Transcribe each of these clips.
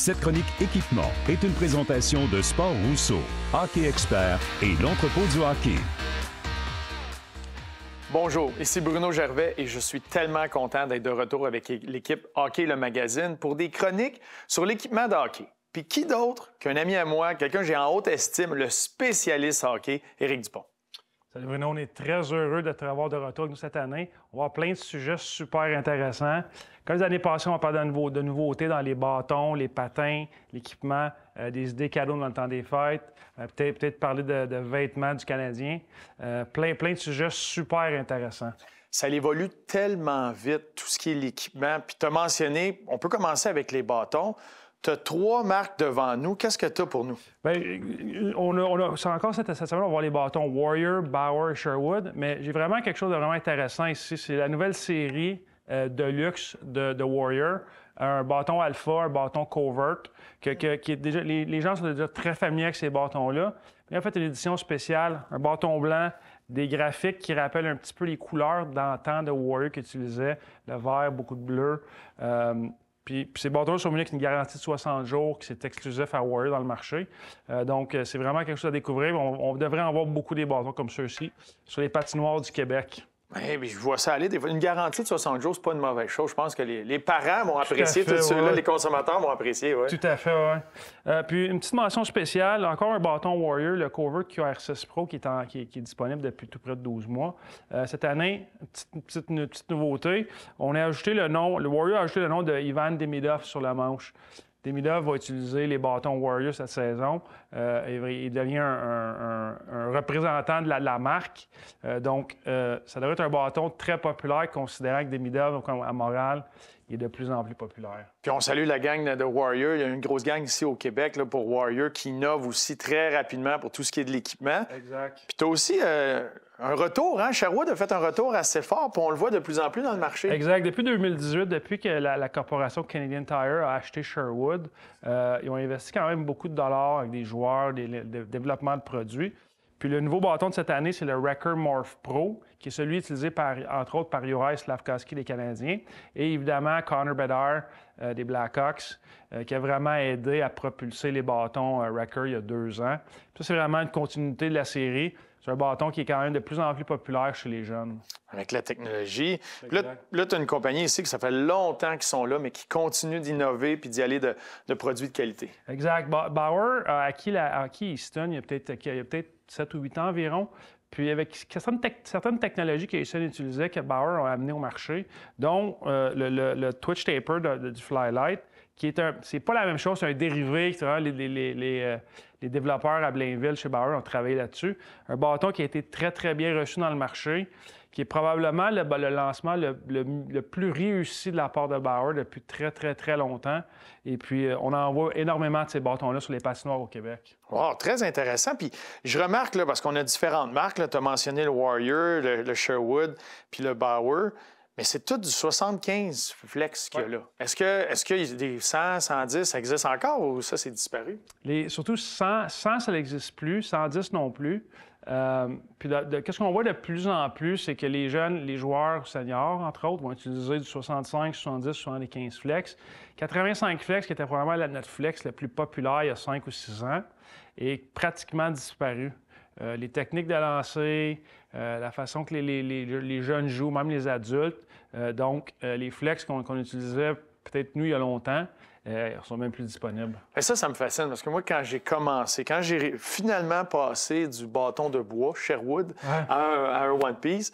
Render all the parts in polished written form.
Cette chronique équipement est une présentation de Sport Rousseau, Hockey Expert et l'entrepôt du hockey. Bonjour, ici Bruno Gervais et je suis tellement content d'être de retour avec l'équipe Hockey le Magazine pour des chroniques sur l'équipement de hockey. Puis qui d'autre qu'un ami à moi, quelqu'un que j'ai en haute estime, le spécialiste hockey, Éric Dupont. Salut Bruno, on est très heureux de te revoir de retour avec nous cette année. On va avoir plein de sujets super intéressants. Comme les années passées, on va parler de nouveautés dans les bâtons, les patins, l'équipement, des idées cadeaux dans le temps des fêtes, peut-être parler de vêtements du Canadien. Plein de sujets super intéressants. Ça évolue tellement vite, tout ce qui est l'équipement. Puis tu as mentionné, on peut commencer avec les bâtons. Tu as 3 marques devant nous. Qu'est-ce que tu as pour nous? Bien, c'est encore cette semaine, on va voir les bâtons Warrior, Bauer et Sherwood. Mais j'ai vraiment quelque chose de vraiment intéressant ici. C'est la nouvelle série de luxe de Warrior. Un bâton Alpha, un bâton Covert, qui est déjà, les gens sont déjà très familiers avec ces bâtons-là. Mais en fait, une édition spéciale, un bâton blanc, des graphiques qui rappellent un petit peu les couleurs d'antan de Warrior qu'ils utilisaient, le vert, beaucoup de bleu. Puis ces bâtons sont venus avec une garantie de 60 jours qui c'est exclusif à Warrior dans le marché. Donc, c'est vraiment quelque chose à découvrir. On devrait en voir beaucoup des bâtons comme ceux-ci sur les patinoires du Québec. Oui, mais je vois ça aller. Une garantie de 60 jours, c'est pas une mauvaise chose. Je pense que les parents vont apprécier, tous ceux-là, les consommateurs vont apprécier. Ouais. Tout à fait, oui. Puis une petite mention spéciale, encore un bâton Warrior, le Covert QR6 Pro qui est disponible depuis tout près de 12 mois. Cette année, une petite nouveauté, on a ajouté le Warrior a ajouté le nom de Ivan Demidov sur la manche. Demidov va utiliser les bâtons Warrior cette saison. Il devient un représentant de la marque. Donc, ça devrait être un bâton très populaire, considérant que Demidov, à Montréal, il est de plus en plus populaire. Puis on salue la gang de Warrior. Il y a une grosse gang ici au Québec là, pour Warrior qui innove aussi très rapidement pour tout ce qui est de l'équipement. Exact. Puis tu as aussi un retour, hein? Sherwood a fait un retour assez fort, puis on le voit de plus en plus dans le marché. Exact. Depuis 2018, depuis que la corporation Canadian Tire a acheté Sherwood, ils ont investi quand même beaucoup de dollars avec des joueurs, des développements de produits. Puis le nouveau bâton de cette année, c'est le Wrecker Morph Pro, qui est celui utilisé entre autres par Juraj Slafkovský des Canadiens, et évidemment Connor Bedard des Blackhawks, qui a vraiment aidé à propulser les bâtons Wrecker il y a 2 ans. Ça, c'est vraiment une continuité de la série. C'est un bâton qui est quand même de plus en plus populaire chez les jeunes. Avec la technologie. Là tu as une compagnie ici que ça fait longtemps qu'ils sont là, mais qui continue d'innover puis d'y aller de produits de qualité. Exact. Bauer a acquis Easton il y a peut-être 7 ou 8 ans environ. Puis avec certaines technologies que Easton utilisait, que Bauer a amené au marché, dont le Twitch Taper du Flylight, qui est c'est pas la même chose, c'est un dérivé. Les développeurs à Blainville, chez Bauer, ont travaillé là-dessus. Un bâton qui a été très, très bien reçu dans le marché, qui est probablement le lancement le plus réussi de la part de Bauer depuis très, très, très longtemps. Et puis, on en voit énormément de ces bâtons-là sur les patinoires au Québec. Wow, très intéressant. Puis, je remarque, là, parce qu'on a différentes marques, tu as mentionné le Warrior, le Sherwood, puis le Bauer. Mais c'est tout du 75 flex qu'il y a là. Est-ce qu'il y a des 100, 110, ça existe encore ou ça, c'est disparu? Surtout 100, ça n'existe plus, 110 non plus. Puis qu'est-ce qu'on voit de plus en plus, c'est que les joueurs seniors, entre autres, vont utiliser du 65, 70, 75 flex. 85 flex, qui était probablement notre flex le plus populaire il y a 5 ou 6 ans, est pratiquement disparu. Les techniques de lancer, la façon que les jeunes jouent, même les adultes. Donc, les flex qu'on utilisait peut-être nous il y a longtemps, ils sont même plus disponibles. Et ça me fascine parce que moi, quand j'ai finalement passé du bâton de bois, Sherwood, à un One Piece,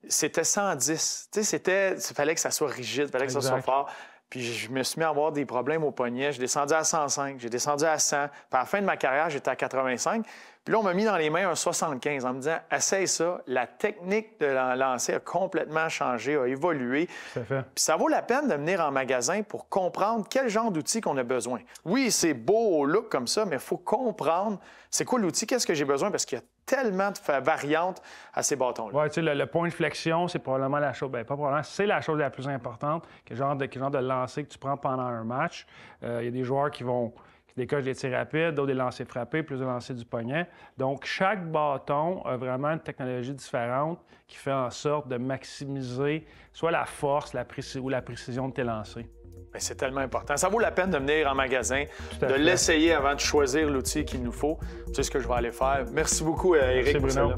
c'était 110. Tu sais, il fallait que ça soit rigide, il fallait que ça soit fort. Puis je me suis mis à avoir des problèmes au poignet. J'ai descendu à 105, j'ai descendu à 100. Puis à la fin de ma carrière, j'étais à 85. Puis là, on m'a mis dans les mains un 75 en me disant « Essaye ça. » La technique de lancer a complètement changé, a évolué. Puis ça vaut la peine de venir en magasin pour comprendre quel genre d'outil qu'on a besoin. Oui, c'est beau au look comme ça, mais il faut comprendre c'est quoi l'outil, qu'est-ce que j'ai besoin, parce qu'il y a tellement de variantes à ces bâtons-là. Oui, tu sais, le point de flexion, c'est probablement la chose, bien pas probablement, c'est la chose la plus importante, quel genre de lancer que tu prends pendant un match. Il y a des joueurs qui décochent des tirs rapides, d'autres des lancers frappés, plus de lancers du poignet. Donc, chaque bâton a vraiment une technologie différente qui fait en sorte de maximiser soit la force ou la précision de tes lancers. Bien, c'est tellement important. Ça vaut la peine de venir en magasin, de fait. l'essayer avant de choisir l'outil qu'il nous faut. C'est ce que je vais aller faire. Merci beaucoup, Éric. Merci, Bruno.